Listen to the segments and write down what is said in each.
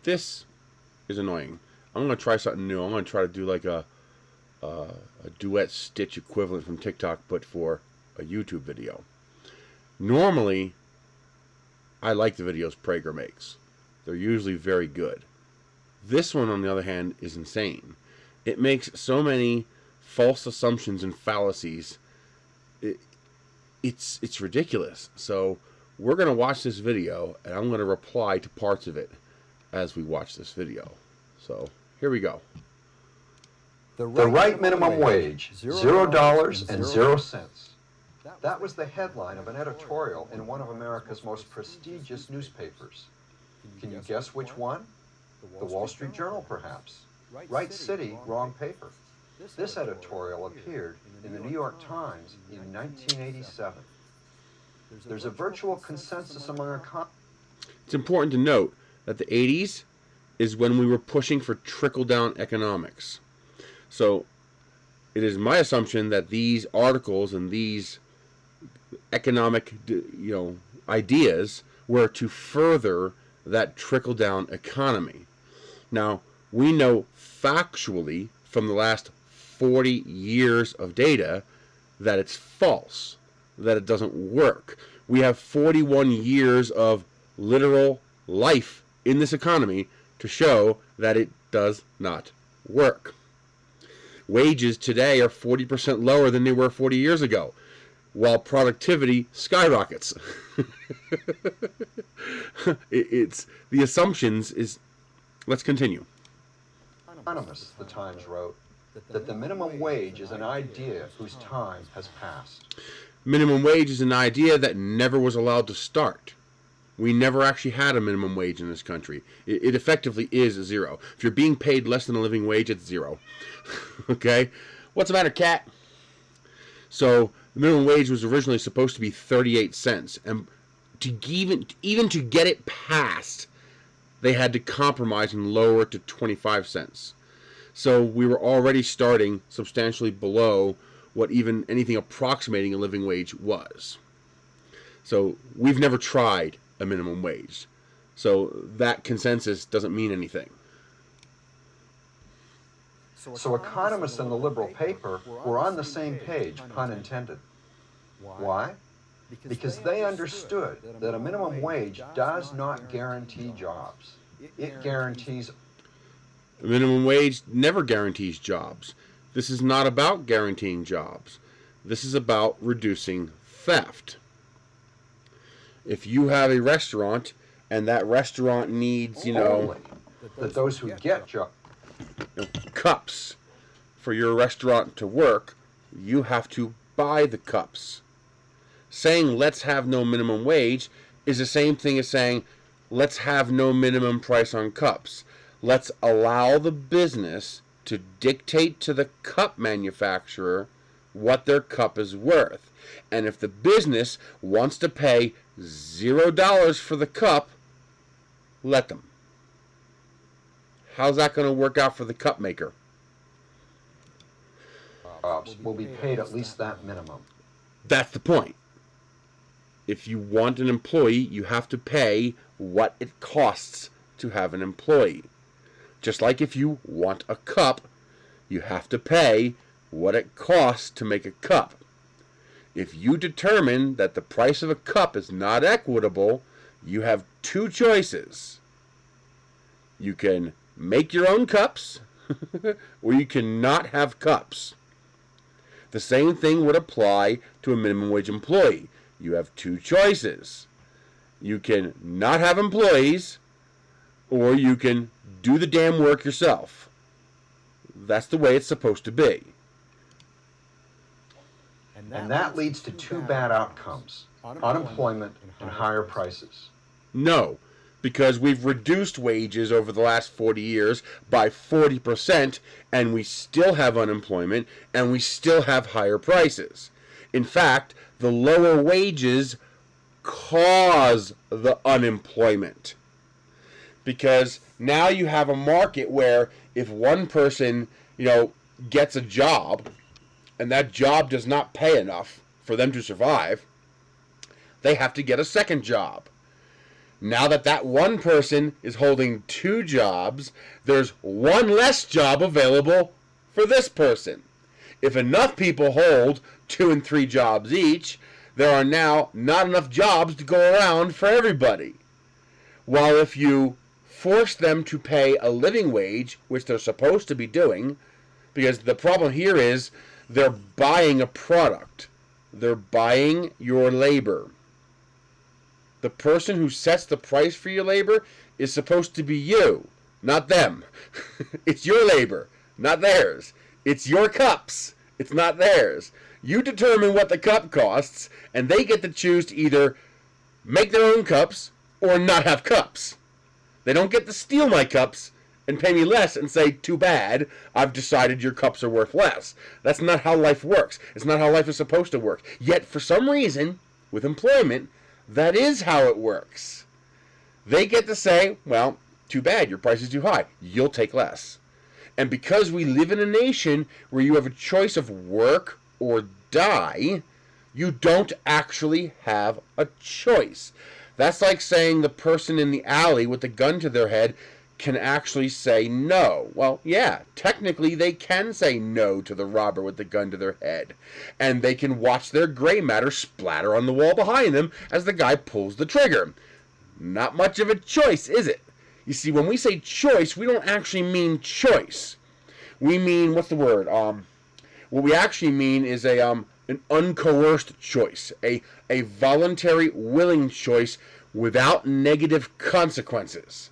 This is annoying. I'm going to try something new. I'm going to try to do like a duet stitch equivalent from TikTok, but for a YouTube video. Normally, I like the videos Prager makes. They're usually very good. This one, on the other hand, is insane. It makes so many false assumptions and fallacies. It's ridiculous. So we're going to watch this video, and I'm going to reply to parts of it as we watch this video. So here we go. The right minimum wage, $0.00. That was the headline of an editorial in one of America's most prestigious newspapers. Can you guess which one? The Wall Street Journal, perhaps. Right city, wrong paper. This editorial appeared in the New York Times in 1987. There's a virtual consensus among economists. It's important to note that the 80s is when we were pushing for trickle-down economics. So it is my assumption that these articles and these economic, ideas were to further that trickle-down economy. Now, we know factually from the last 40 years of data that it's false, that it doesn't work. We have 41 years of literal life in this economy to show that it does not work. Wages today are 40% lower than they were 40 years ago, while productivity skyrockets. It's the assumptions is. Let's continue. Economists, the Times wrote, that the minimum wage is an idea whose time has passed. Minimum wage is an idea that never was allowed to start. We never actually had a minimum wage in this country. It effectively is zero. If you're being paid less than a living wage, it's zero. Okay? What's the matter, cat? So the minimum wage was originally supposed to be 38 cents. And even to get it passed, they had to compromise and lower it to 25 cents. So we were already starting substantially below what even anything approximating a living wage was. So we've never tried a minimum wage. So that consensus doesn't mean anything. So economists in the liberal paper were on the same page, pun intended. Why? Because they understood that a minimum wage does not guarantee jobs. It guarantees. A minimum wage never guarantees jobs. This is not about guaranteeing jobs. This is about reducing theft. If you have a restaurant and that restaurant needs, Only that those who get jobs, cups for your restaurant to work, you have to buy the cups. Saying let's have no minimum wage is the same thing as saying let's have no minimum price on cups. Let's allow the business to dictate to the cup manufacturer what their cup is worth. And if the business wants to pay $0 for the cup, let them. How's that going to work out for the cup maker? will be paid at least that minimum. That's the point. If you want an employee, you have to pay what it costs to have an employee. Just like if you want a cup, you have to pay what it costs to make a cup. If you determine that the price of a cup is not equitable, you have two choices. You can make your own cups, or you cannot have cups. The same thing would apply to a minimum wage employee. You have two choices. You can not have employees, or you can do the damn work yourself. That's the way it's supposed to be. And that leads to two bad outcomes: unemployment and higher prices. No, because we've reduced wages over the last 40 years by 40%, and we still have unemployment, and we still have higher prices. In fact, the lower wages cause the unemployment. Because now you have a market where if one person, gets a job, and that job does not pay enough for them to survive, they have to get a second job. Now that that one person is holding 2 jobs, there's one less job available for this person. If enough people hold 2 and 3 jobs each, there are now not enough jobs to go around for everybody. While if you force them to pay a living wage, which they're supposed to be doing, because the problem here is they're buying a product. They're buying your labor. The person who sets the price for your labor is supposed to be you, not them. It's your labor, not theirs. It's your cups. It's not theirs. You determine what the cup costs, and they get to choose to either make their own cups or not have cups. They don't get to steal my cups and pay me less and say, too bad, I've decided your cups are worth less. That's not how life works. It's not how life is supposed to work. Yet, for some reason, with employment, that is how it works. They get to say, well, too bad, your price is too high. You'll take less. And because we live in a nation where you have a choice of work or die, you don't actually have a choice. That's like saying the person in the alley with the gun to their head can actually say no. Well, yeah, technically they can say no to the robber with the gun to their head. And they can watch their gray matter splatter on the wall behind them as the guy pulls the trigger. Not much of a choice, is it? You see, when we say choice, we don't actually mean choice. We mean, what's the word? What we actually mean is an uncoerced choice, a voluntary, willing choice without negative consequences.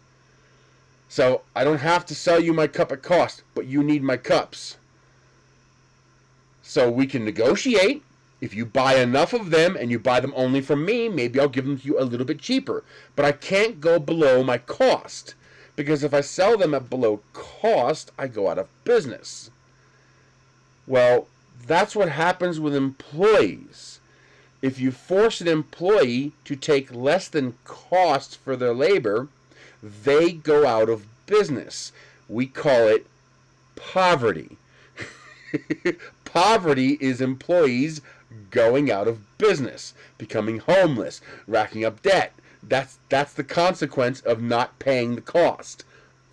So I don't have to sell you my cup at cost, but you need my cups. So we can negotiate. If you buy enough of them and you buy them only from me, maybe I'll give them to you a little bit cheaper. But I can't go below my cost, because if I sell them at below cost, I go out of business. Well, that's what happens with employees. If you force an employee to take less than cost for their labor, they go out of business. We call it poverty. Poverty is employees going out of business, becoming homeless, racking up debt. That's the consequence of not paying the cost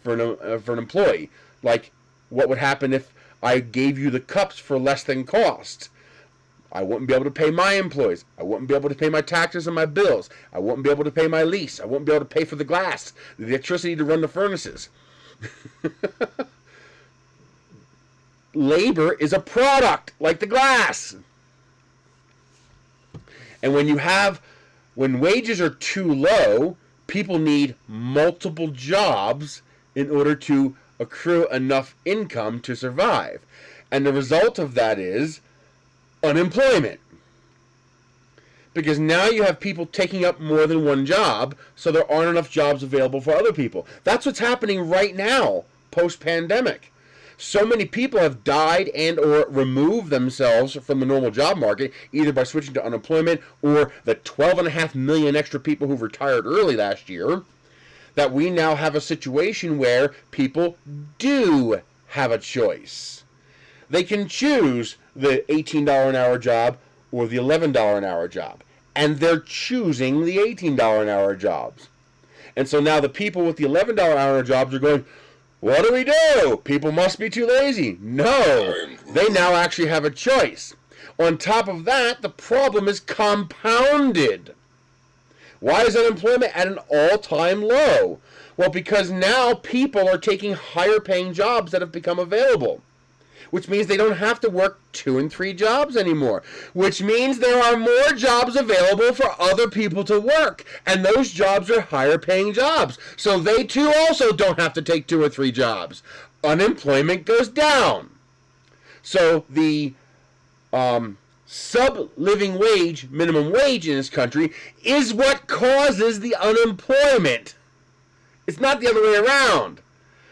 for an employee. Like, what would happen if I gave you the cups for less than cost? I wouldn't be able to pay my employees. I wouldn't be able to pay my taxes and my bills. I wouldn't be able to pay my lease. I wouldn't be able to pay for the glass, the electricity to run the furnaces. Labor is a product, like the glass. And when wages are too low, people need multiple jobs in order to accrue enough income to survive. And the result of that is unemployment. Because now you have people taking up more than one job, so there aren't enough jobs available for other people. That's what's happening right now, post-pandemic. So many people have died and or removed themselves from the normal job market, either by switching to unemployment or the 12.5 million extra people who've retired early last year, that we now have a situation where people do have a choice. They can choose the $18 an hour job or the $11 an hour job. And they're choosing the $18 an hour jobs. And so now the people with the $11 an hour jobs are going, what do we do? People must be too lazy. No, they now actually have a choice. On top of that, the problem is compounded. Why is unemployment at an all-time low? Well, because now people are taking higher paying jobs that have become available, which means they don't have to work 2 and 3 jobs anymore, which means there are more jobs available for other people to work, and those jobs are higher paying jobs, so they too also don't have to take 2 or 3 jobs. Unemployment goes down. So the sub-living wage, minimum wage in this country is what causes the unemployment. It's not the other way around.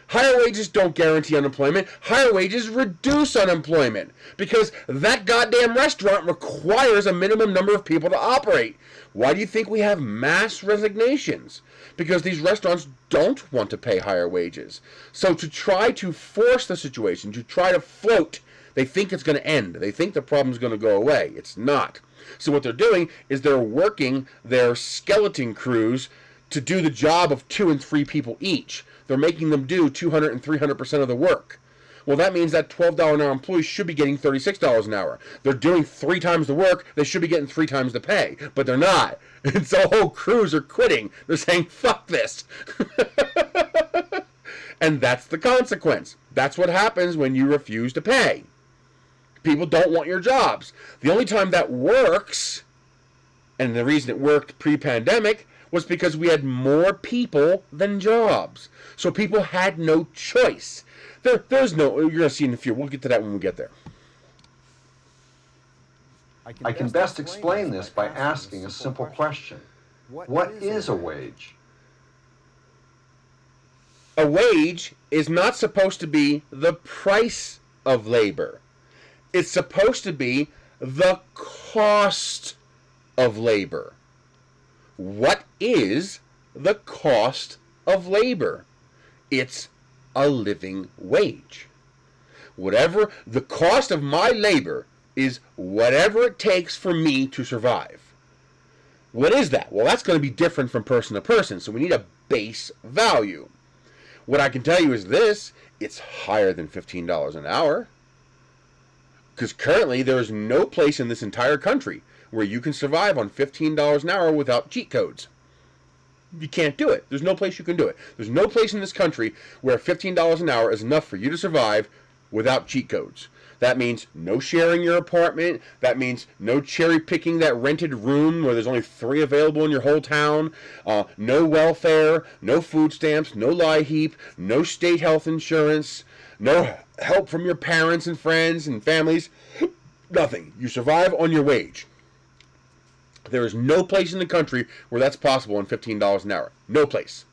Higher wages don't guarantee unemployment. Higher wages reduce unemployment because that goddamn restaurant requires a minimum number of people to operate. Why do you think we have mass resignations? Because these restaurants don't want to pay higher wages. So to try to force the situation, to try to float, they think it's going to end. They think the problem's going to go away. It's not. So what they're doing is they're working their skeleton crews to do the job of 2 and 3 people each. They're making them do 200 and 300% of the work. Well, that means that $12 an hour employee should be getting $36 an hour. They're doing 3 times the work. They should be getting 3 times the pay, but they're not. And so whole crews are quitting. They're saying, fuck this. And that's the consequence. That's what happens when you refuse to pay. People don't want your jobs. The only time that works, and the reason it worked pre-pandemic, was because we had more people than jobs. So people had no choice. There's no, you're going to see in a few, we'll get to that when we get there. I can best explain this by asking a simple question. What is a wage? A wage is not supposed to be the price of labor. It's supposed to be the cost of labor. What is the cost of labor? It's a living wage. Whatever the cost of my labor is, whatever it takes for me to survive. What is that? Well, that's going to be different from person to person, so we need a base value. What I can tell you is this: it's higher than $15 an hour. Because currently there is no place in this entire country where you can survive on $15 an hour without cheat codes. You can't do it. There's no place you can do it. There's no place in this country where $15 an hour is enough for you to survive without cheat codes. That means no sharing your apartment. That means no cherry picking that rented room where there's only 3 available in your whole town. No welfare, no food stamps, no LIHEAP, no state health insurance, no help from your parents and friends and families. Nothing. You survive on your wage. There is no place in the country where that's possible on $15 an hour. No place.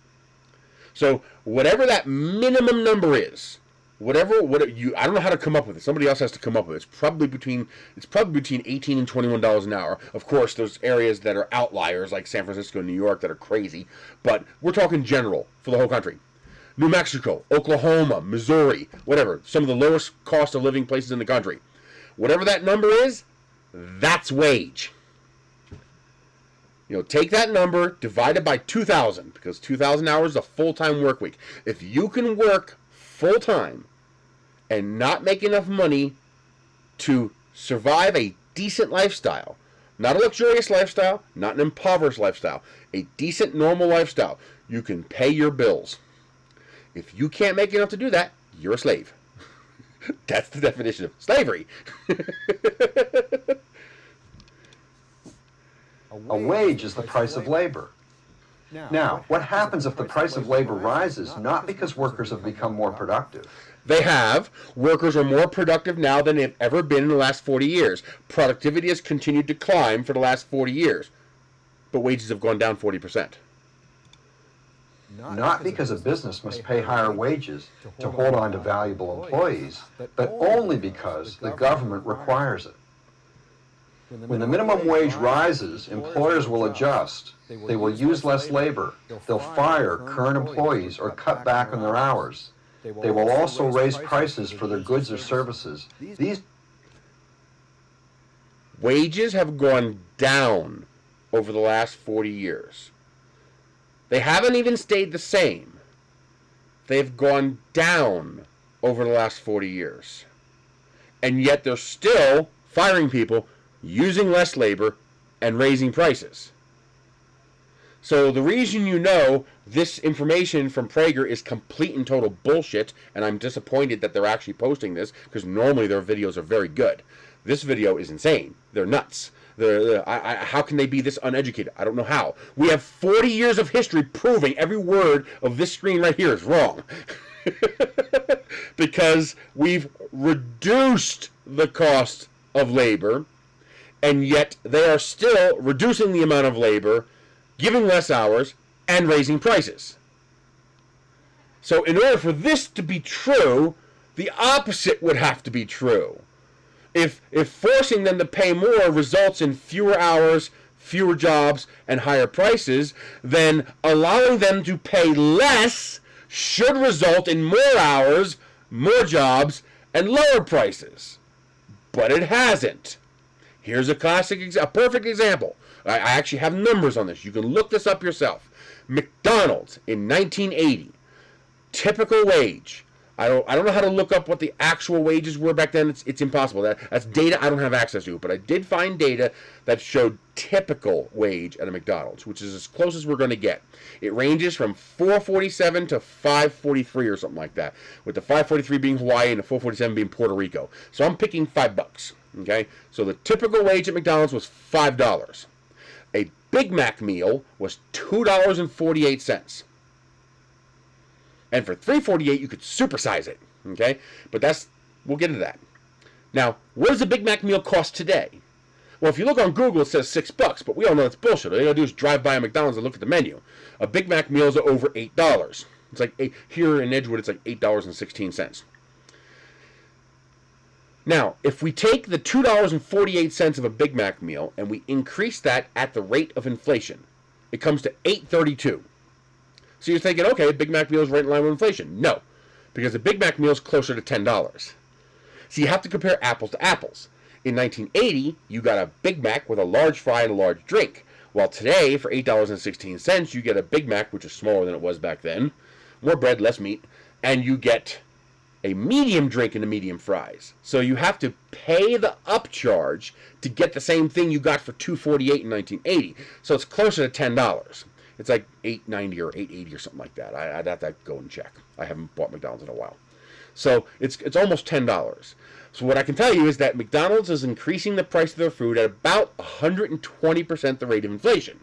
So whatever that minimum number is, I don't know how to come up with it. Somebody else has to come up with it. It's probably between $18 and $21 an hour. Of course, there's areas that are outliers like San Francisco and New York that are crazy, but we're talking general for the whole country. New Mexico, Oklahoma, Missouri, whatever, some of the lowest cost of living places in the country. Whatever that number is, that's wage. Take that number, divide it by 2,000, because 2,000 hours is a full-time work week. If you can work full-time and not make enough money to survive a decent lifestyle, not a luxurious lifestyle, not an impoverished lifestyle, a decent, normal lifestyle, you can pay your bills. If you can't make enough to do that, you're a slave. That's the definition of slavery. A wage is the price of labor. Now, what happens if the price of labor rises, not because workers have become more productive? They have. Workers are more productive now than they've ever been in the last 40 years. Productivity has continued to climb for the last 40 years. But wages have gone down 40%. Not because a business must pay higher wages to hold on to valuable employees, but only because the government requires it. When the minimum wage rises, employers will adjust. They will use less labor. They'll fire current employees or cut back on their hours. They will also raise prices for their goods or services. These wages have gone down over the last 40 years. They haven't even stayed the same. They've gone down over the last 40 years. And yet they're still firing people, using less labor, and raising prices. So the reason this information from Prager is complete and total bullshit, and I'm disappointed that they're actually posting this, because normally their videos are very good. This video is insane. They're nuts. How can they be this uneducated? I don't know how. We have 40 years of history proving every word of this screen right here is wrong. Because we've reduced the cost of labor, and yet they are still reducing the amount of labor, giving less hours, and raising prices. So in order for this to be true, the opposite would have to be true. If forcing them to pay more results in fewer hours, fewer jobs, and higher prices, then allowing them to pay less should result in more hours, more jobs, and lower prices. But it hasn't. Here's a perfect example. I actually have numbers on this. You can look this up yourself. McDonald's in 1980, typical wage. I don't know how to look up what the actual wages were back then. It's impossible. That's data I don't have access to. But I did find data that showed typical wage at a McDonald's, which is as close as we're going to get. It ranges from $4.47 to $5.43 or something like that, with the $5.43 being Hawaii and the $4.47 being Puerto Rico. So I'm picking $5. Okay, so the typical wage at McDonald's was $5. A Big Mac meal was $2.48. And for $3.48, you could supersize it. Okay, but we'll get into that. Now, what does a Big Mac meal cost today? Well, if you look on Google, it says $6, but we all know that's bullshit. All you gotta do is drive by a McDonald's and look at the menu. A Big Mac meal is over $8. It's like here in Edgewood, it's like $8.16. Now, if we take the $2.48 of a Big Mac meal and we increase that at the rate of inflation, it comes to $8.32. So you're thinking, okay, a Big Mac meal is right in line with inflation. No, because a Big Mac meal is closer to $10. So you have to compare apples to apples. In 1980, you got a Big Mac with a large fry and a large drink. While today, for $8.16, you get a Big Mac, which is smaller than it was back then, more bread, less meat, and you get a medium drink and a medium fries. So you have to pay the upcharge to get the same thing you got for $2.48 in 1980. So it's closer to $10. It's like $8.90 or $8.80 or something like that. I'd have to go and check. I haven't bought McDonald's in a while. So it's almost $10. So what I can tell you is that McDonald's is increasing the price of their food at about 120% the rate of inflation.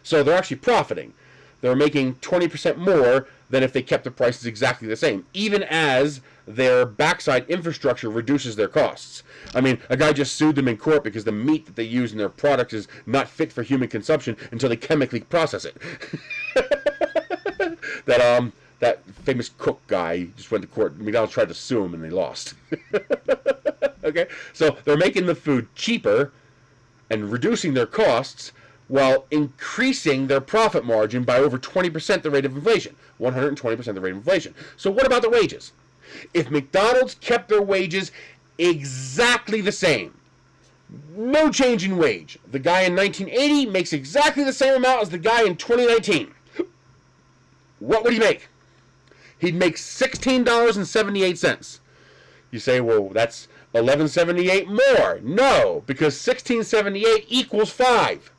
So they're actually profiting. They're making 20% more than if they kept the prices exactly the same, even as their backside infrastructure reduces their costs. I mean, a guy just sued them in court because the meat that they use in their products is not fit for human consumption until they chemically process it. That famous cook guy just went to court. McDonald's tried to sue him and they lost. Okay, so they're making the food cheaper and reducing their costs while increasing their profit margin by over 20% the rate of inflation. 120% the rate of inflation. So what about the wages? If McDonald's kept their wages exactly the same, no change in wage, the guy in 1980 makes exactly the same amount as the guy in 2019. What would he make? He'd make $16.78. You say, well, that's $11.78 more. No, because $16.78 equals 5.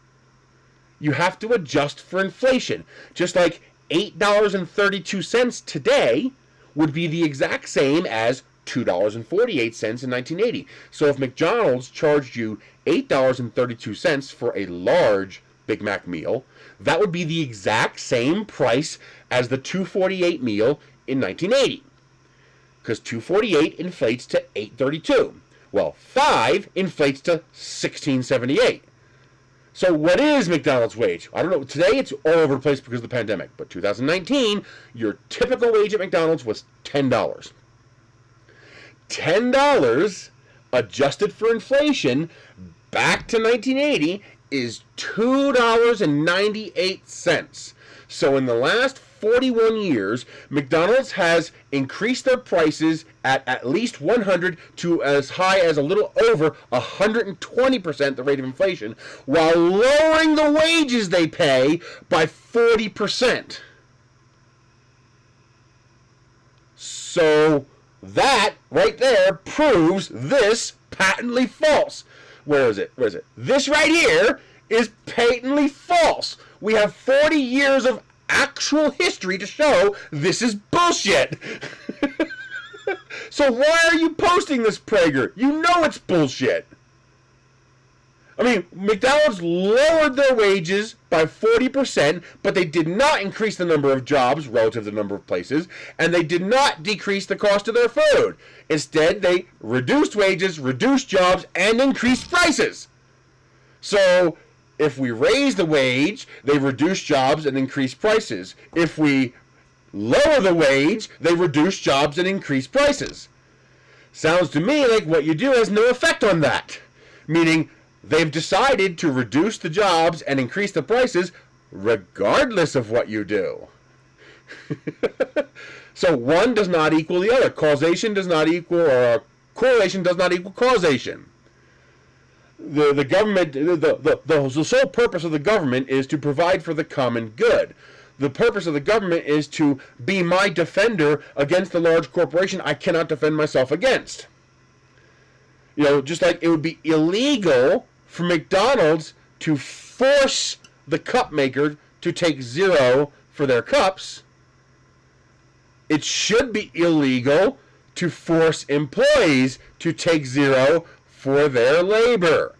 You have to adjust for inflation. Just like $8.32 today would be the exact same as $2.48 in 1980. So if McDonald's charged you $8.32 for a large Big Mac meal, that would be the exact same price as the $2.48 meal in 1980. Because $2.48 inflates to $8.32. Well, 5 inflates to $16.78. So what is McDonald's wage? I don't know. Today it's all over the place because of the pandemic. But 2019, your typical wage at McDonald's was $10. $10 adjusted for inflation back to 1980 is $2.98. So in the last 41 years, McDonald's has increased their prices at least 100 to as high as a little over 120% the rate of inflation, while lowering the wages they pay by 40%. So that right there proves this patently false. Where is it? Where is it? This right here is patently false. We have 40 years of actual history to show this is bullshit. So why are you posting this, Prager? You know it's bullshit. I mean, McDonald's lowered their wages by 40%, but they did not increase the number of jobs relative to the number of places, and they did not decrease the cost of their food. Instead, they reduced wages, reduced jobs, and increased prices. So if we raise the wage, they reduce jobs and increase prices. If we lower the wage, they reduce jobs and increase prices. Sounds to me like what you do has no effect on that. Meaning, they've decided to reduce the jobs and increase the prices regardless of what you do. So one does not equal the other. Causation does not equal, or correlation does not equal causation. The government, the sole purpose of the government is to provide for the common good. The purpose of the government is to be my defender against the large corporation I cannot defend myself against. Just like it would be illegal for McDonald's to force the cup maker to take zero for their cups, it should be illegal to force employees to take zero for their labor.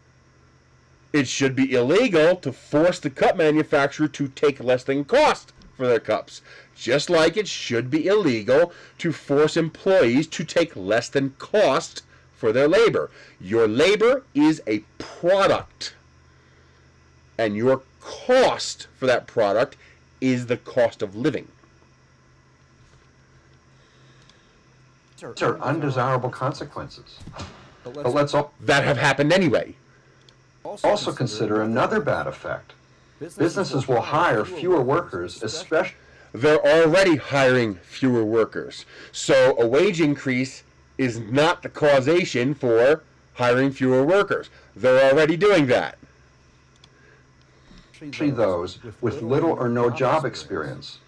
It should be illegal to force the cup manufacturer to take less than cost for their cups. Just like it should be illegal to force employees to take less than cost for their labor. Your labor is a product, and your cost for that product is the cost of living. These are undesirable consequences. But let's that have happened anyway. Also consider another bad effect. Businesses will hire fewer workers, especially... They're already hiring fewer workers. So a wage increase is not the causation for hiring fewer workers. They're already doing that. Those with little or no job experience.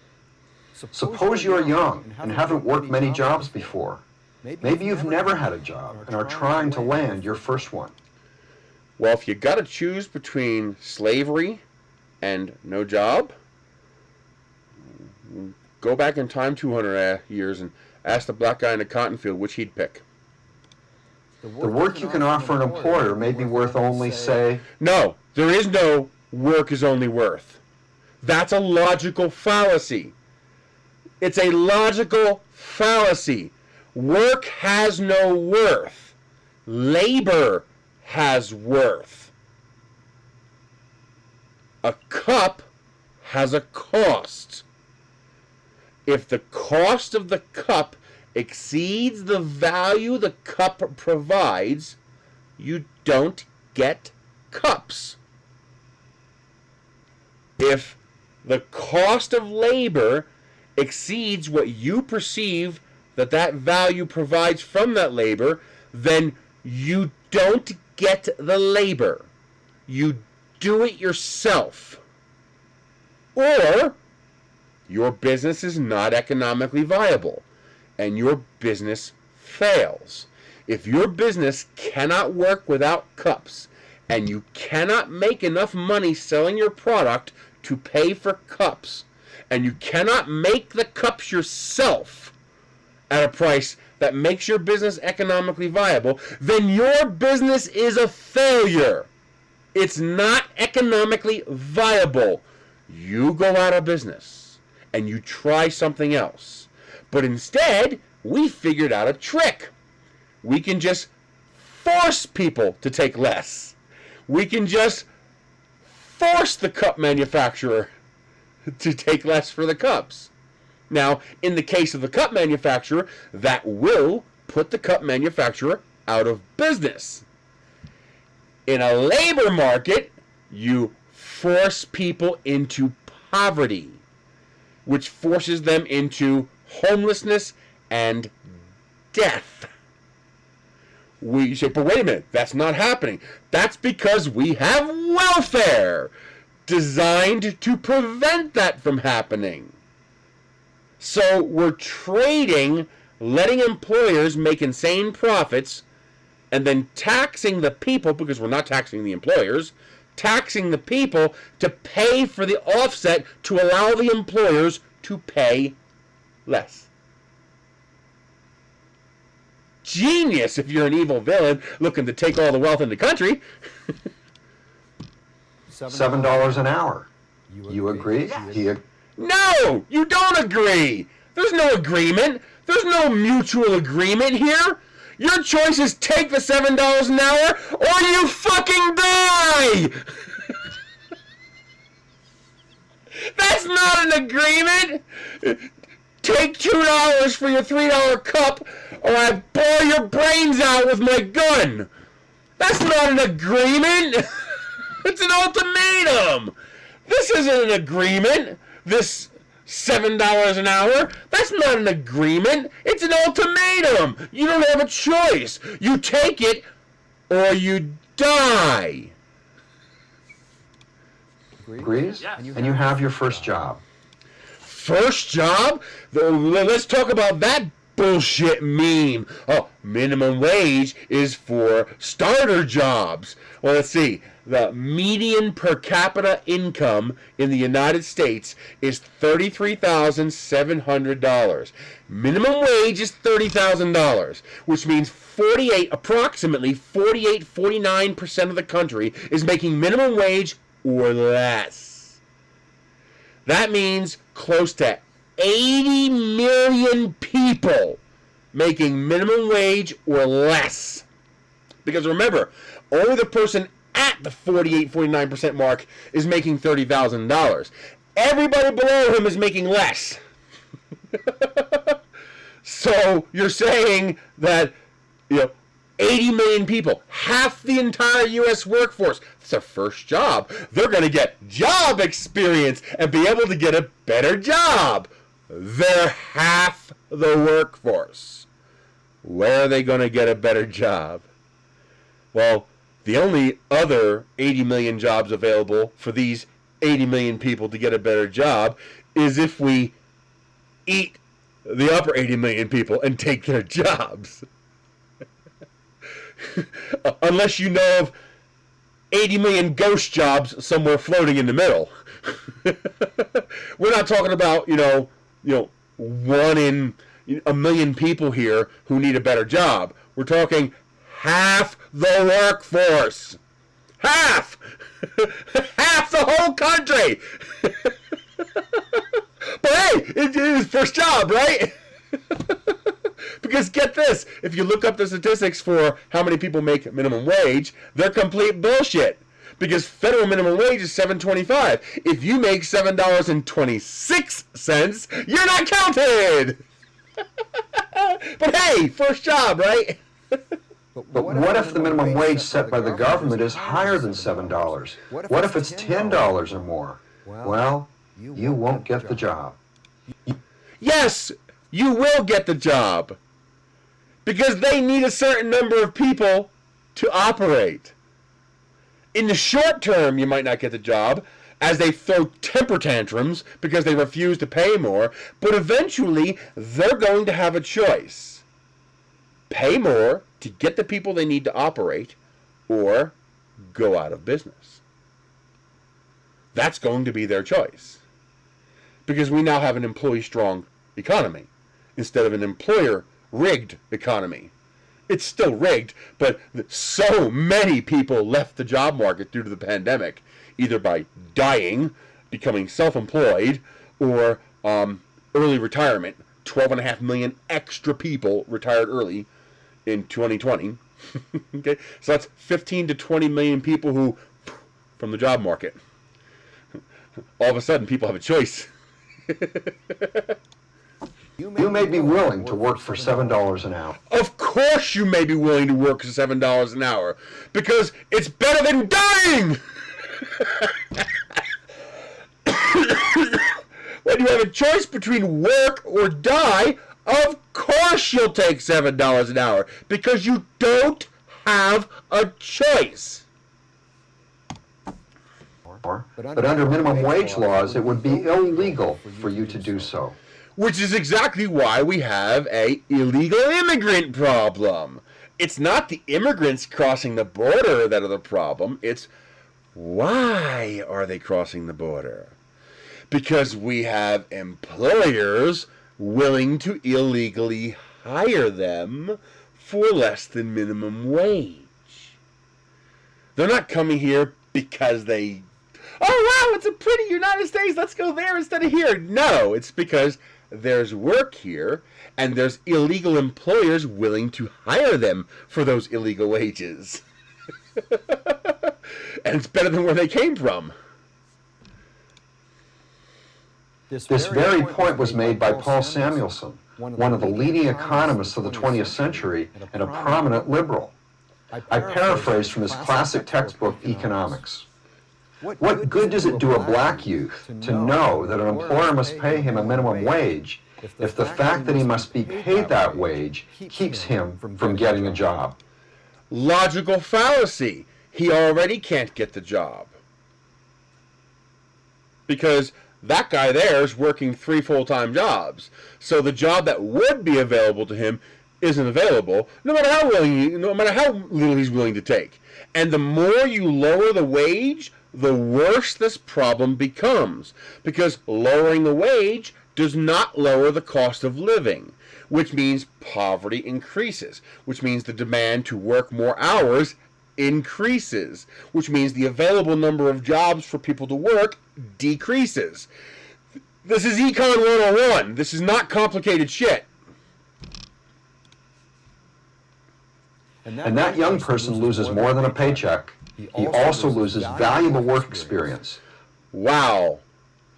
Suppose you're young and haven't worked many jobs before. Maybe you've never had a job and are trying to land your first one. Well, if you got to choose between slavery and no job, go back in time 200 years and ask the black guy in the cotton field which he'd pick. The work you can offer an employer may be worth only, say... No, there is no work is only worth. That's a logical fallacy. It's a logical fallacy. Work has no worth. Labor has worth. A cup has a cost. If the cost of the cup exceeds the value the cup provides, you don't get cups. If the cost of labor exceeds what you perceive that value provides from that labor, then you don't get the labor. You do it yourself. Or your business is not economically viable and your business fails. If your business cannot work without cups and you cannot make enough money selling your product to pay for cups, and you cannot make the cups yourself at a price that makes your business economically viable, then your business is a failure. It's not economically viable. You go out of business and you try something else. But instead, we figured out a trick. We can just force people to take less. We can just force the cup manufacturer to take less for the cups. Now, in the case of the cup manufacturer, that will put the cup manufacturer out of business. In a labor market, you force people into poverty, which forces them into homelessness and death. We say, but wait a minute, that's not happening. That's because we have welfare designed to prevent that from happening. So we're trading letting employers make insane profits and then taxing the people, because we're not taxing the employers, taxing the people to pay for the offset to allow the employers to pay less. Genius if you're an evil villain looking to take all the wealth in the country. $7 an hour. You agree? Yes. No, you don't agree. There's no agreement. There's no mutual agreement here. Your choice is take the $7 an hour or you fucking die. That's not an agreement. Take $2 for your $3 cup or I blow your brains out with my gun. That's not an agreement. It's an ultimatum. This isn't an agreement. This $7 an hour, that's not an agreement. It's an ultimatum. You don't have a choice. You take it or you die. Agrees? Yes. And you have your first job. First job? Let's talk about that bullshit meme. Oh, minimum wage is for starter jobs. Well, let's see. The median per capita income in the United States is $33,700. Minimum wage is $30,000, which means approximately 49% of the country is making minimum wage or less. That means close to 80 million people making minimum wage or less. Because remember, only the person at the 49% mark is making $30,000. Everybody below him is making less. So you're saying that 80 million people, half the entire U.S. workforce, it's their first job. They're going to get job experience and be able to get a better job. They're half the workforce. Where are they going to get a better job? Well, the only other 80 million jobs available for these 80 million people to get a better job is if we eat the upper 80 million people and take their jobs. Unless you know of 80 million ghost jobs somewhere floating in the middle. We're not talking about, 1 in a million people here who need a better job. We're talking half the workforce. Half! Half the whole country! But hey, it is first job, right? Because get this, if you look up the statistics for how many people make minimum wage, they're complete bullshit. Because federal minimum wage is $7.25. If you make $7.26, you're not counted. But hey, first job, right? But what if the minimum wage set by the government is higher than $7? What if it's $10 or more? Well, you won't get the job. Yes, you will get the job. Because they need a certain number of people to operate. In the short term, you might not get the job, as they throw temper tantrums because they refuse to pay more, but eventually they're going to have a choice. Pay more to get the people they need to operate, or go out of business. That's going to be their choice. Because we now have an employee-strong economy instead of an employer-rigged economy. It's still rigged, but so many people left the job market due to the pandemic, either by dying, becoming self-employed, or early retirement. 12.5 million extra people retired early in 2020. Okay, so that's 15 to 20 million people who, from the job market. All of a sudden, people have a choice. You may be willing to work for $7 an hour. Of course you may be willing to work for $7 an hour. Because it's better than dying! When you have a choice between work or die, of course you'll take $7 an hour. Because you don't have a choice. But under minimum wage laws, it would be illegal for you to do so. Which is exactly why we have a illegal immigrant problem. It's not the immigrants crossing the border that are the problem. It's why are they crossing the border? Because we have employers willing to illegally hire them for less than minimum wage. They're not coming here because they, oh wow, it's a pretty United States, let's go there instead of here. No, it's because there's work here, and there's illegal employers willing to hire them for those illegal wages. And it's better than where they came from. This very point was made by Paul Samuelson, one of the leading economists of the 20th century and a prominent liberal. I paraphrase from his classic textbook, Economics. What good does it do a black youth to know that an employer must pay him a minimum wage if the fact that he must be paid that wage keeps him from getting a job? Logical fallacy. He already can't get the job. Because that guy there is working 3 full-time jobs. So the job that would be available to him isn't available, no matter how little he's willing to take. And the more you lower the wage, the worse this problem becomes, because lowering the wage does not lower the cost of living, which means poverty increases, which means the demand to work more hours increases, which means the available number of jobs for people to work decreases. This is Econ 101. This is not complicated shit. And that young person loses more than a paycheck. He also loses valuable work experience. Wow.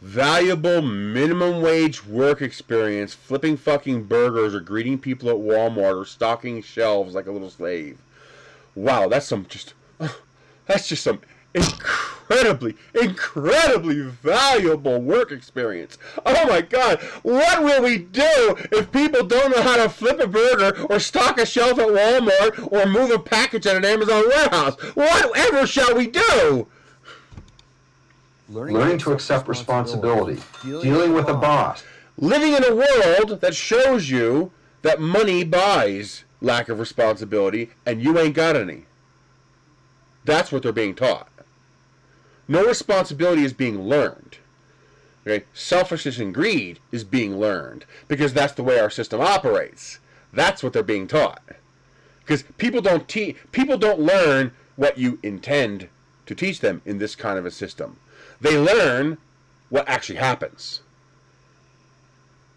Valuable minimum wage work experience, flipping fucking burgers or greeting people at Walmart or stocking shelves like a little slave. Wow, that's just some incredibly valuable work experience. Oh my God, what will we do if people don't know how to flip a burger or stock a shelf at Walmart or move a package at an Amazon warehouse? Whatever shall we do? Learning to accept responsibility, dealing with a boss. Living in a world that shows you that money buys lack of responsibility and you ain't got any. That's what they're being taught. No responsibility is being learned. Okay? Selfishness and greed is being learned because that's the way our system operates. That's what they're being taught. Because people don't learn what you intend to teach them in this kind of a system. They learn what actually happens.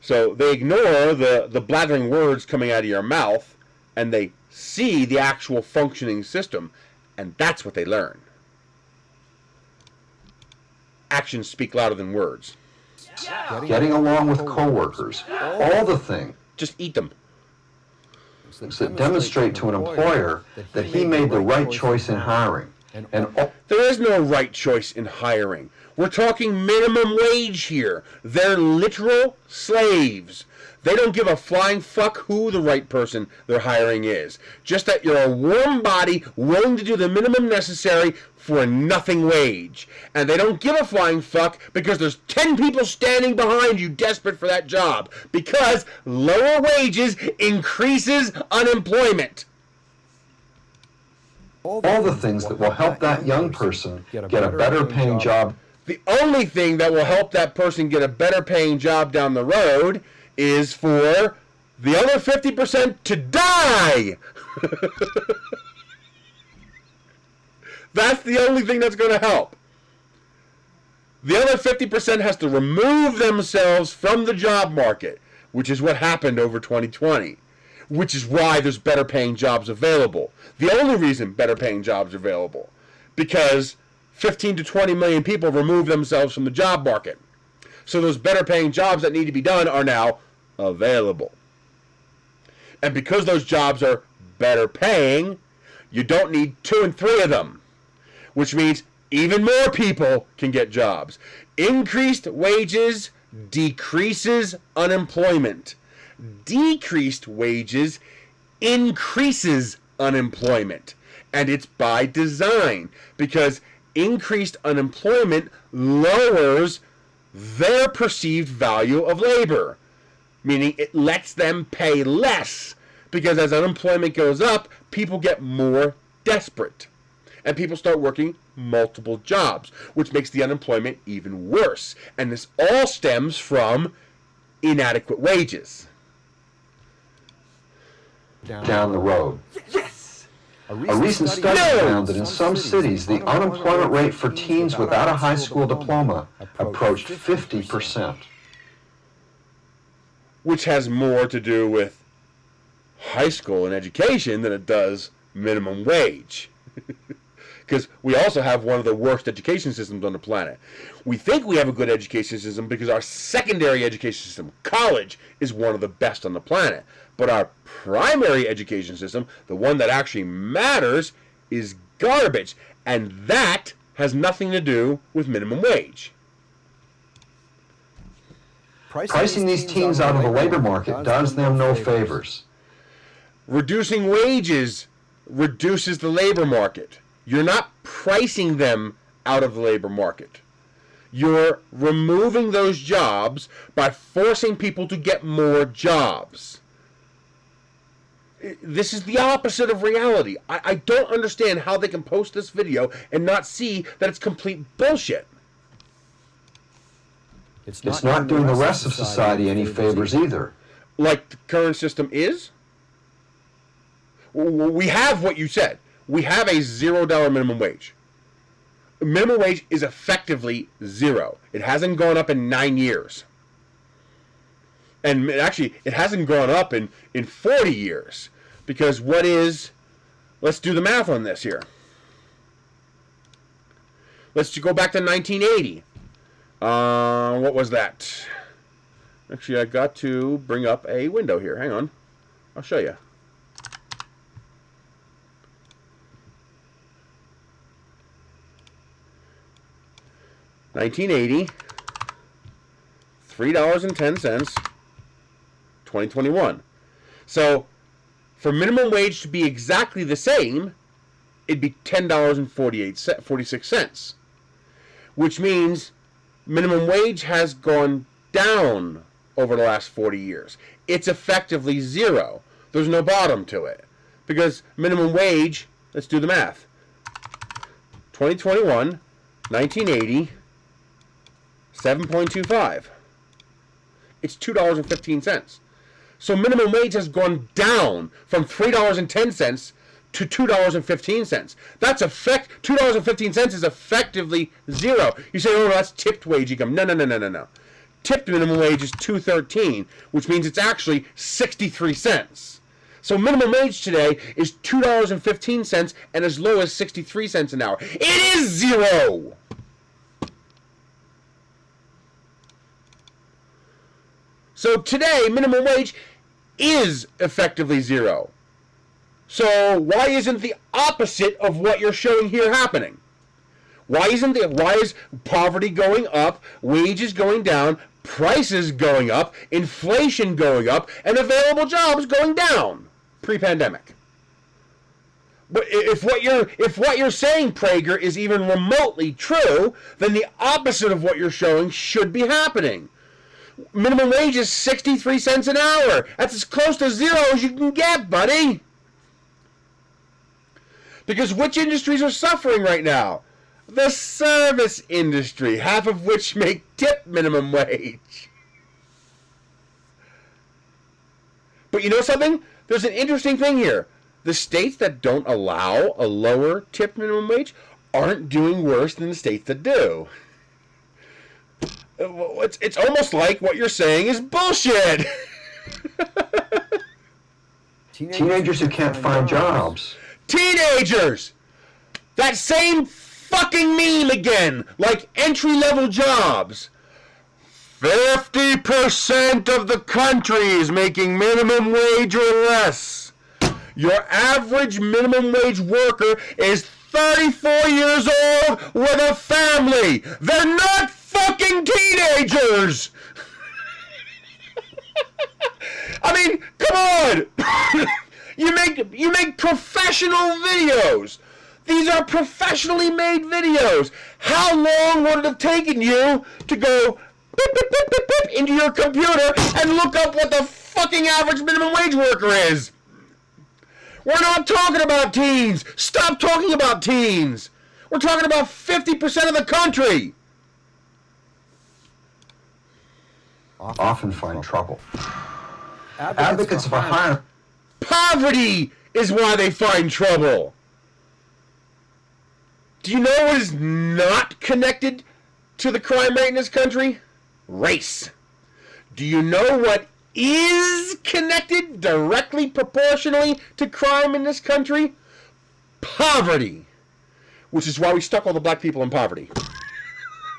So they ignore the blathering words coming out of your mouth and they see the actual functioning system, and that's what they learn. Actions speak louder than words. Getting along with coworkers, all the things. Just eat them. That demonstrate to an employer that he made the right choice in hiring. And there is no right choice in hiring. We're talking minimum wage here. They're literal slaves. They don't give a flying fuck who the right person they're hiring is. Just that you're a warm body willing to do the minimum necessary for a nothing wage. And they don't give a flying fuck because there's 10 people standing behind you desperate for that job. Because lower wages increases unemployment. All the things that will help that young person get a better paying job. The only thing that will help that person get a better paying job down the road is for the other 50% to die. That's the only thing that's going to help. The other 50% has to remove themselves from the job market, which is what happened over 2020, which is why there's better paying jobs available. The only reason better paying jobs are available, because 15 to 20 million people remove themselves from the job market. So those better paying jobs that need to be done are now available. And because those jobs are better paying, you don't need 2 and 3 of them, which means even more people can get jobs. Increased wages decreases unemployment. Decreased wages increases unemployment. And it's by design, because increased unemployment lowers their perceived value of labor, meaning it lets them pay less, because as unemployment goes up, people get more desperate and people start working multiple jobs, which makes the unemployment even worse. And this all stems from inadequate wages. Down the road. Yes! A recent study found that in some cities, the unemployment rate for teens without a high school diploma approached 50%. Which has more to do with high school and education than it does minimum wage. Because we also have one of the worst education systems on the planet. We think we have a good education system because our secondary education system, college, is one of the best on the planet. But our primary education system, the one that actually matters, is garbage. And that has nothing to do with minimum wage. Pricing these teens out of the labor market does them no favors. Reducing wages reduces the labor market. You're not pricing them out of the labor market. You're removing those jobs by forcing people to get more jobs. This is the opposite of reality. I don't understand how they can post this video and not see that it's complete bullshit. It's not doing the rest of society any favors either. Like the current system is? We have what you said. We have a $0 minimum wage. Minimum wage is effectively zero. It hasn't gone up in 9 years. And actually, it hasn't gone up in 40 years. Because what is... Let's do the math on this here. Let's go back to 1980. What was that? Actually, I got to bring up a window here. Hang on. I'll show you. $19.80, $3.10, 2021. So, for minimum wage to be exactly the same, it'd be $10.46, which means minimum wage has gone down over the last 40 years. It's effectively zero. There's no bottom to it. Because minimum wage, let's do the math. 2021, 1980, 7.25. It's $2.15. So minimum wage has gone down from $3.10 to $2.15. That's $2.15 is effectively zero. You say, oh, that's tipped wage income. No. Tipped minimum wage is $2.13, which means it's actually 63 cents. So minimum wage today is $2.15 and as low as 63 cents an hour. It is zero. So today, minimum wage is effectively zero. So why isn't the opposite of what you're showing here happening? Why is poverty going up, wages going down, prices going up, inflation going up, and available jobs going down pre-pandemic? But if what you're saying, Prager, is even remotely true, then the opposite of what you're showing should be happening. Minimum wage is 63 cents an hour. That's as close to zero as you can get, buddy. Because which industries are suffering right now? The service industry, half of which make tip minimum wage. But you know something? There's an interesting thing here. The states that don't allow a lower tip minimum wage aren't doing worse than the states that do. It's almost like what you're saying is bullshit. Teenagers who can't find jobs. Teenagers! That same fucking meme again, like entry-level jobs. 50% of the country is making minimum wage or less. Your average minimum wage worker is 34 years old with a family. They're not fucking teenagers! I mean, come on! You make professional videos. These are professionally made videos. How long would it have taken you to go beep, beep, beep, beep, beep, into your computer and look up what the fucking average minimum wage worker is? We're not talking about teens. Stop talking about teens. We're talking about 50% of the country. Often find trouble. Advocates of a higher... Poverty is why they find trouble. Do you know what is not connected to the crime rate in this country? Race. Do you know what is connected directly proportionally to crime in this country? Poverty. Which is why we stuck all the black people in poverty.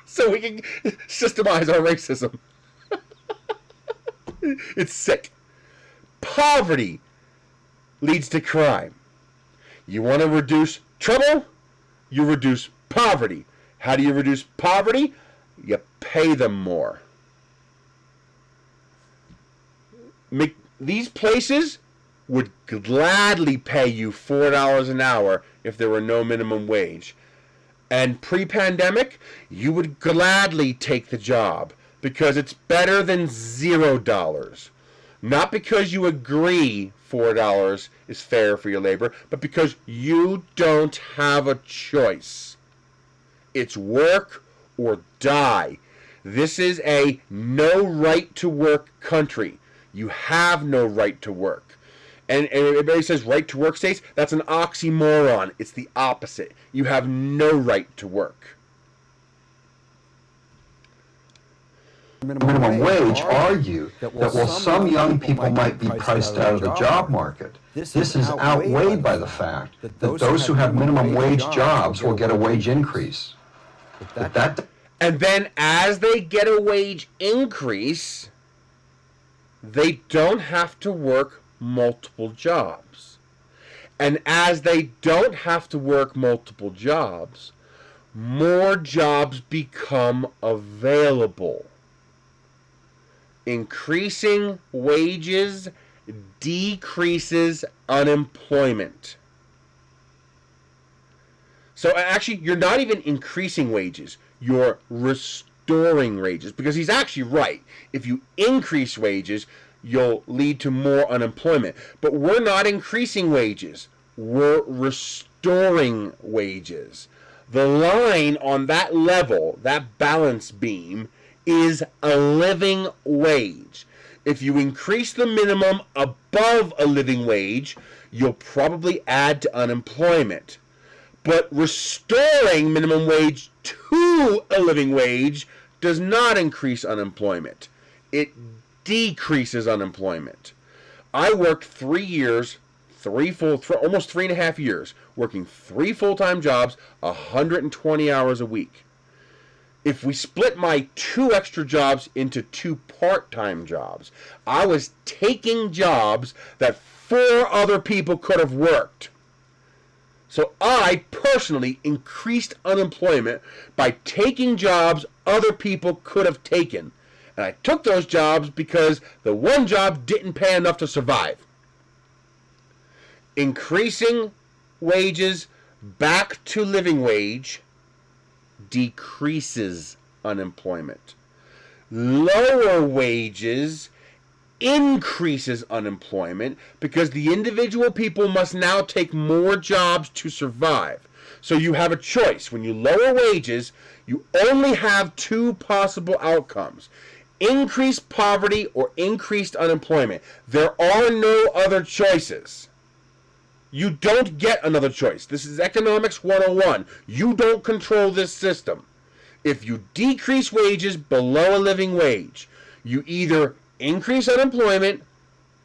So we can systemize our racism. It's sick. Poverty leads to crime. You want to reduce trouble? You reduce poverty. How do you reduce poverty? You pay them more. These places would gladly pay you $4 an hour if there were no minimum wage. And pre-pandemic, you would gladly take the job because it's better than $0. Not because you agree $4 is fair for your labor, but because you don't have a choice. It's work or die. This is a no right to work country. You have no right to work. And everybody says right to work states. That's an oxymoron. It's the opposite. You have no right to work. Minimum wage argue that while some young people might be priced out of the job market, this is outweighed by the fact that those who have minimum wage jobs will get a wage increase. And then as they get a wage increase, they don't have to work multiple jobs. And as they don't have to work multiple jobs, more jobs become available. Increasing wages decreases unemployment. So actually, you're not even increasing wages. You're restoring wages. Because he's actually right. If you increase wages, you'll lead to more unemployment. But we're not increasing wages. We're restoring wages. The line on that level, that balance beam, is a living wage. If you increase the minimum above a living wage, you'll probably add to unemployment. But restoring minimum wage to a living wage does not increase unemployment. It decreases unemployment. I worked 3 years, almost 3.5 years, working 3 full-time jobs, 120 hours a week. If we split my 2 extra jobs into 2 part-time jobs, I was taking jobs that 4 other people could have worked. So I personally increased unemployment by taking jobs other people could have taken. And I took those jobs because the one job didn't pay enough to survive. Increasing wages back to living wage decreases unemployment. Lower wages increases unemployment because the individual people must now take more jobs to survive. So you have a choice. When you lower wages, you only have 2 possible outcomes: increased poverty or increased unemployment. There are no other choices. You don't get another choice. This is Economics 101. You don't control this system. If you decrease wages below a living wage, you either increase unemployment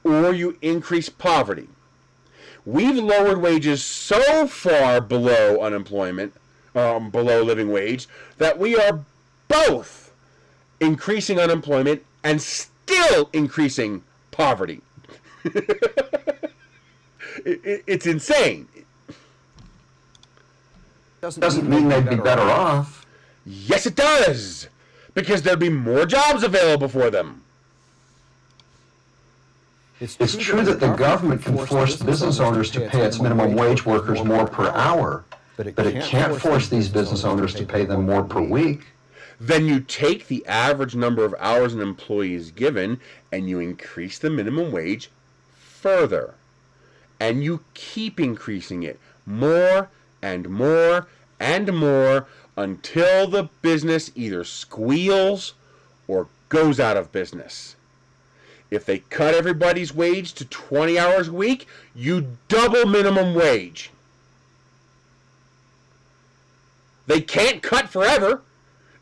or you increase poverty. We've lowered wages so far below unemployment, below living wage, that we are both increasing unemployment and still increasing poverty. It's insane. Doesn't mean they'd be better off. Yes, it does. Because there'd be more jobs available for them. It's true that the government can force business owners to pay its minimum wage workers more per hour, but it can't force these business owners to pay them more per week. Then you take the average number of hours an employee is given and you increase the minimum wage further. And you keep increasing it more and more and more until the business either squeals or goes out of business. If they cut everybody's wage to 20 hours a week, you double minimum wage. They can't cut forever.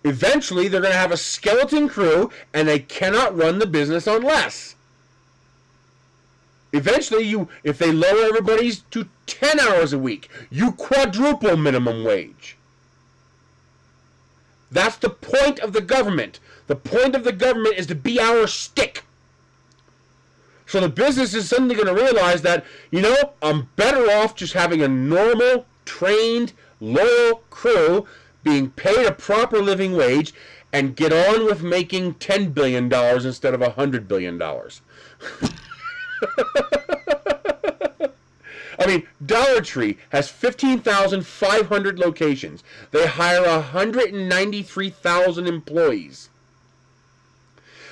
Eventually, they're going to have a skeleton crew, and they cannot run the business on less. Eventually, if they lower everybody's to 10 hours a week, you quadruple minimum wage. That's the point of the government. The point of the government is to be our stick. So the business is suddenly going to realize that, I'm better off just having a normal, trained, loyal crew being paid a proper living wage and get on with making $10 billion instead of $100 billion. I mean, Dollar Tree has 15,500 locations. They hire 193,000 employees.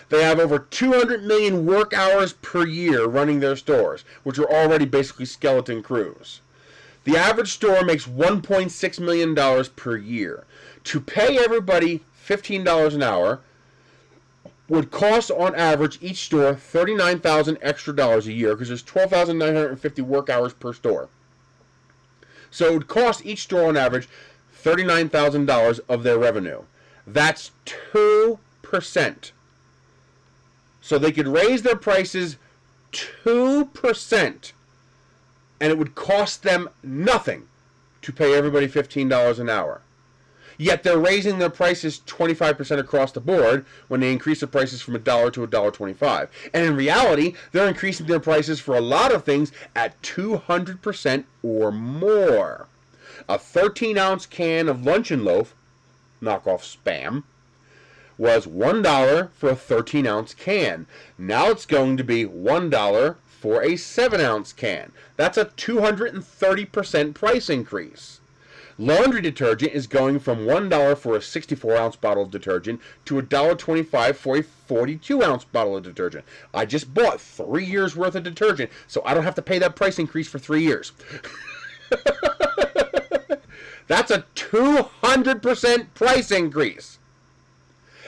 They have over 200 million work hours per year running their stores, which are already basically skeleton crews. The average store makes $1.6 million per year. To pay everybody $15 an hour would cost on average each store $39,000 extra dollars a year, because there's 12,950 work hours per store. So it would cost each store on average $39,000 of their revenue. That's 2%. So they could raise their prices 2%, and it would cost them nothing to pay everybody $15 an hour. Yet they're raising their prices 25% across the board when they increase the prices from $1 to $1.25. And in reality, they're increasing their prices for a lot of things at 200% or more. A 13-ounce can of Luncheon Loaf, knockoff Spam, was $1 for a 13-ounce can. Now it's going to be $1 for a 7-ounce can. That's a 230% price increase. Laundry detergent is going from $1 for a 64-ounce bottle of detergent to $1.25 for a 42-ounce bottle of detergent. I just bought 3 years worth of detergent, so I don't have to pay that price increase for 3 years. That's a 200% price increase.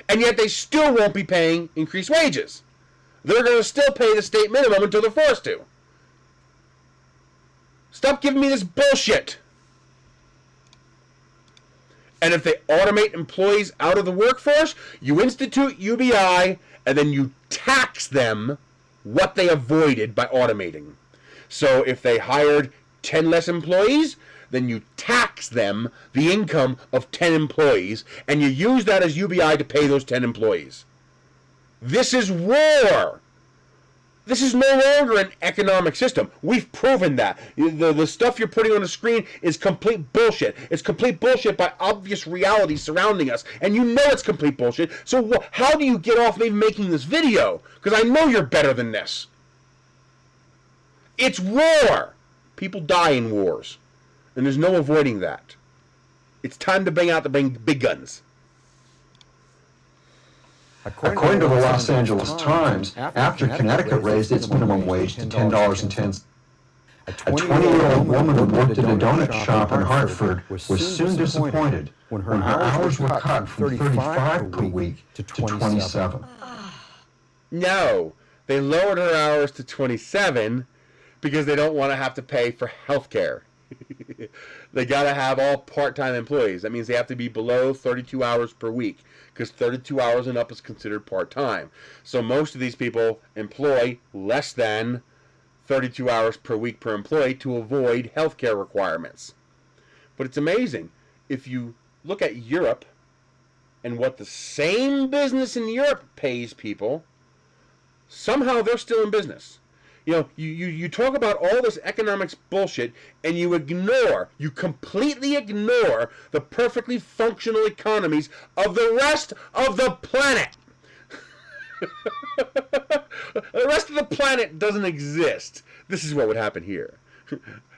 And yet they still won't be paying increased wages. They're going to still pay the state minimum until they're forced to. Stop giving me this bullshit. And if they automate employees out of the workforce, you institute UBI, and then you tax them what they avoided by automating. So if they hired 10 less employees, then you tax them the income of 10 employees, and you use that as UBI to pay those 10 employees. This is war. This is no longer an economic system. We've proven that. The stuff you're putting on the screen is complete bullshit. It's complete bullshit by obvious reality surrounding us. And you know it's complete bullshit. So how do you get off maybe making this video? Because I know you're better than this. It's war. People die in wars. And there's no avoiding that. It's time to bring out the big guns. According to the Los Angeles Times, after Connecticut raised its minimum wage to $10.10, a 20-year-old woman who worked at a donut shop in Hartford was soon disappointed when her hours were cut from 35 per week to 27. No, they lowered her hours to 27 because they don't want to have to pay for health care. They got to have all part-time employees. That means they have to be below 32 hours per week, because 32 hours and up is considered part-time. So most of these people employ less than 32 hours per week per employee to avoid healthcare requirements. But it's amazing. If you look at Europe and what the same business in Europe pays people, somehow they're still in business. You know, you talk about all this economics bullshit, and you completely ignore the perfectly functional economies of the rest of the planet. The rest of the planet doesn't exist. This is what would happen here.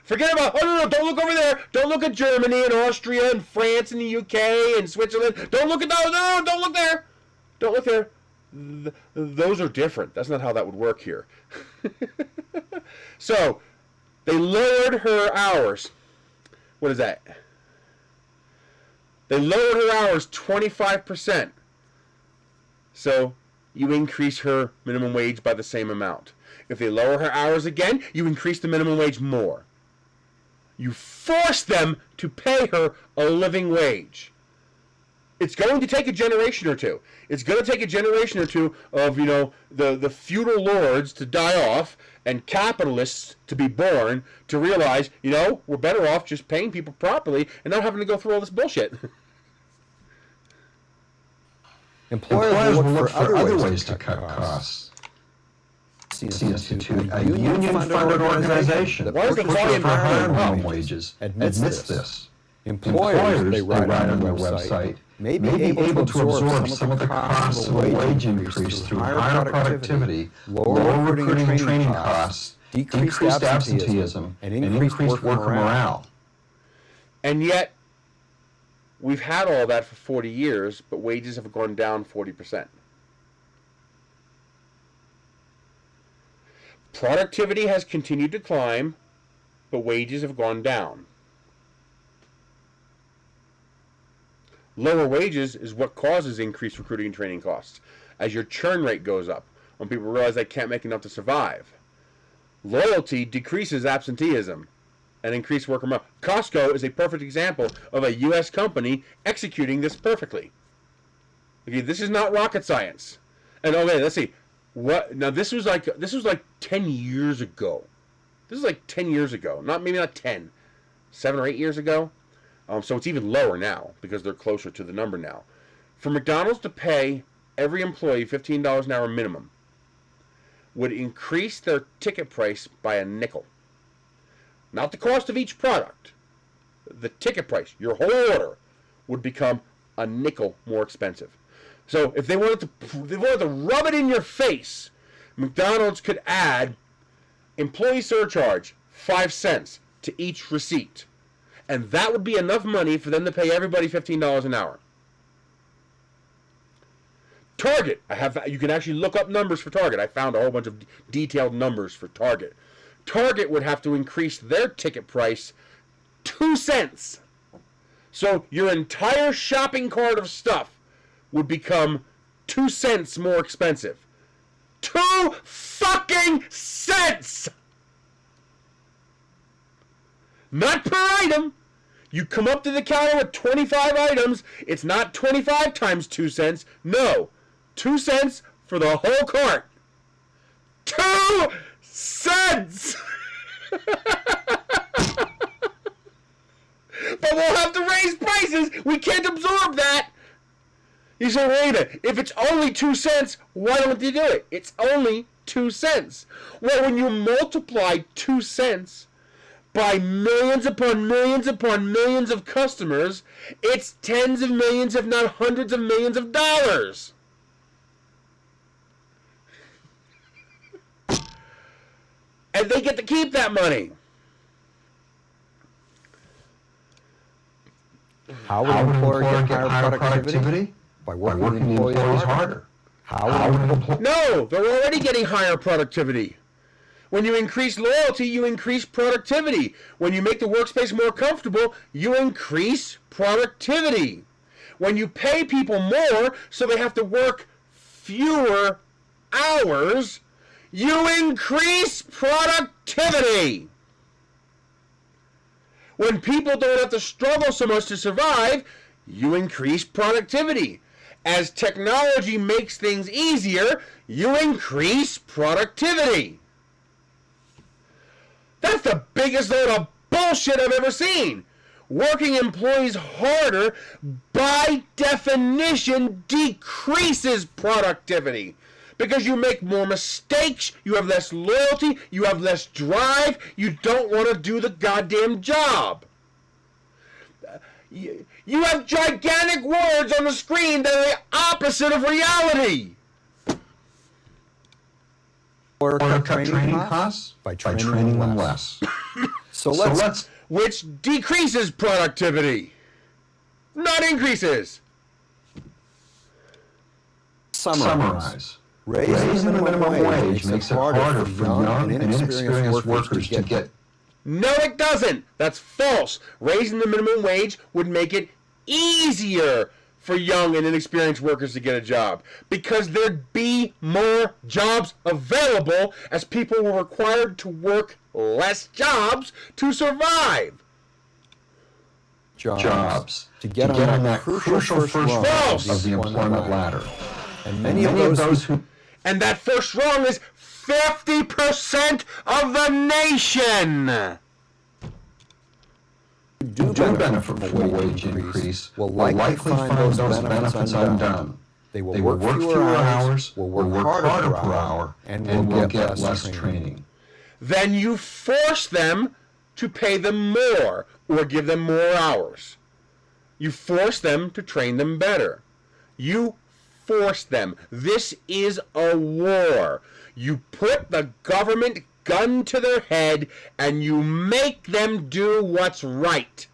Forget about, no, don't look over there. Don't look at Germany and Austria and France and the UK and Switzerland. Don't look at those. No, don't look there. Don't look there. Those are different. That's not how that would work here. So, they lowered her hours. What is that? They lowered her hours 25%. So, you increase her minimum wage by the same amount. If they lower her hours again, you increase the minimum wage more. You force them to pay her a living wage. It's going to take a generation or two. It's going to take a generation or two of, the feudal lords to die off and capitalists to be born to realize, we're better off just paying people properly and not having to go through all this bullshit. Employers will look for other ways to cut costs. Institute, a union-funded organization that pushes for higher minimum wages, admits this. Employers, they write on their website, may be able to absorb some of the costs of a wage increase through higher productivity, lower recruiting and training costs, decreased absenteeism, and increased worker morale. And yet, we've had all that for 40 years, but wages have gone down 40%. Productivity has continued to climb, but wages have gone down. Lower wages is what causes increased recruiting and training costs. As your churn rate goes up, when people realize they can't make enough to survive. Loyalty decreases absenteeism and increased worker morale. Costco is a perfect example of a U.S. company executing this perfectly. Okay, this is not rocket science. And okay, let's see. What now? This was like 10 years ago. This is like 10 years ago. Maybe not 10, 7 or 8 years ago. So it's even lower now because they're closer to the number now. For McDonald's to pay every employee $15 an hour minimum would increase their ticket price by a nickel. Not the cost of each product. The ticket price, your whole order, would become a nickel more expensive. So if they wanted to rub it in your face, McDonald's could add employee surcharge 5 cents to each receipt. And that would be enough money for them to pay everybody $15 an hour. Target, you can actually look up numbers for Target. I found a whole bunch of detailed numbers for Target. Target would have to increase their ticket price 2 cents. So your entire shopping cart of stuff would become 2 cents more expensive. 2 fucking cents! Not per item. You come up to the counter with 25 items. It's not 25 times 2 cents. No. 2 cents for the whole cart. 2 cents! But we'll have to raise prices. We can't absorb that. You say, wait a minute. If it's only 2 cents, why don't they do it? It's only 2 cents. Well, when you multiply 2 cents by millions upon millions upon millions of customers, it's tens of millions, if not hundreds of millions of dollars. And they get to keep that money. How would an employer get higher productivity? By working the employees harder. No, they're already getting higher productivity. When you increase loyalty, you increase productivity. When you make the workspace more comfortable, you increase productivity. When you pay people more so they have to work fewer hours, you increase productivity. When people don't have to struggle so much to survive, you increase productivity. As technology makes things easier, you increase productivity. That's the biggest load of bullshit I've ever seen. Working employees harder, by definition, decreases productivity. Because you make more mistakes, you have less loyalty, you have less drive, you don't want to do the goddamn job. You have gigantic words on the screen that are the opposite of reality. Or cut training costs by training them less. So let's which decreases productivity, not increases. Summarize. Raising the minimum wage makes it harder for young and inexperienced workers to get. No, it doesn't. That's false. Raising the minimum wage would make it easier for young and inexperienced workers to get a job because there'd be more jobs available as people were required to work less jobs to survive. Jobs. To get on that crucial first rung of the employment ladder. And many of those who... And that first rung is 50% of the nation. Do benefit from a wage increase will likely find those benefits undone. They will work fewer hours, will work harder per hour, and will get less training. Then you force them to pay them more or give them more hours. You force them to train them better. You force them. This is a war. You put the government gun to their head and you make them do what's right.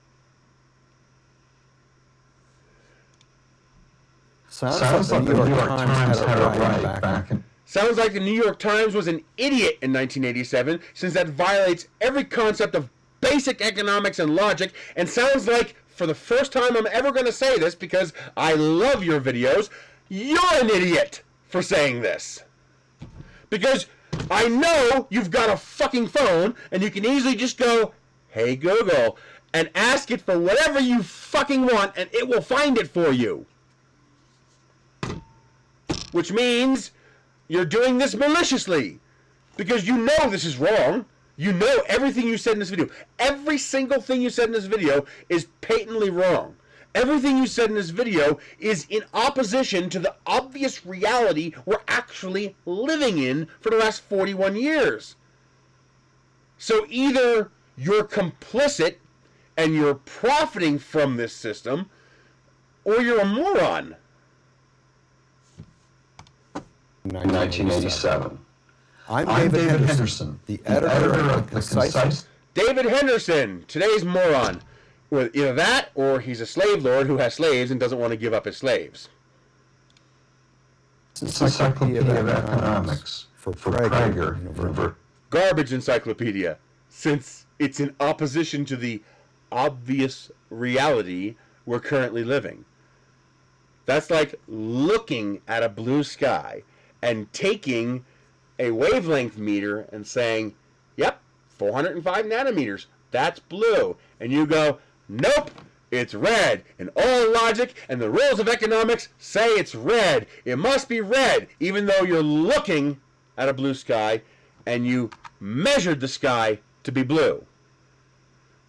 Sounds like the New York Times had it right back in... Sounds like the New York Times was an idiot in 1987, since that violates every concept of basic economics and logic, and sounds like, for the first time I'm ever going to say this because I love your videos, you're an idiot for saying this. Because I know you've got a fucking phone, and you can easily just go, "Hey Google," and ask it for whatever you fucking want, and it will find it for you. Which means you're doing this maliciously. Because you know this is wrong. You know everything you said in this video. Every single thing you said in this video is patently wrong. Everything you said in this video is in opposition to the obvious reality we're actually living in for the last 41 years. So either you're complicit and you're profiting from this system, or you're a moron. 1987. I'm David Henderson, the editor of the Concise... David Henderson, today's moron. Well, either that, or he's a slave lord who has slaves and doesn't want to give up his slaves. Encyclopedia of Economics for Prager University. Garbage encyclopedia, since it's in opposition to the obvious reality we're currently living. That's like looking at a blue sky and taking a wavelength meter and saying, "Yep, 405 nanometers, that's blue." And you go, "Nope, it's red." And all logic and the rules of economics say it's red. It must be red, even though you're looking at a blue sky and you measured the sky to be blue.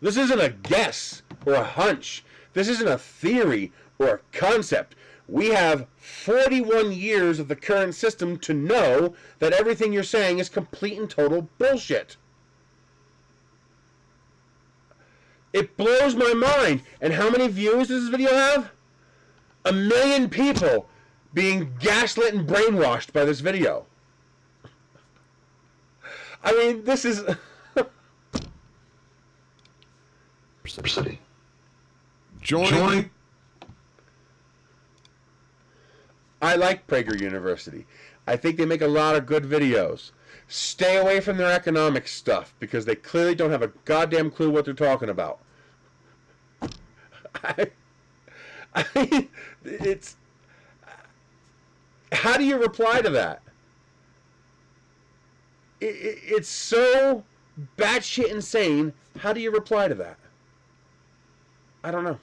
This isn't a guess or a hunch. This isn't a theory or a concept. We have 41 years of the current system to know that everything you're saying is complete and total bullshit. It blows my mind. And how many views does this video have? 1 million people being gaslit and brainwashed by this video. I mean, this is... Join. I like Prager University. I think they make a lot of good videos. Stay away from their economics stuff because they clearly don't have a goddamn clue what they're talking about. It's... How do you reply to that? It's so batshit insane. How do you reply to that? I don't know.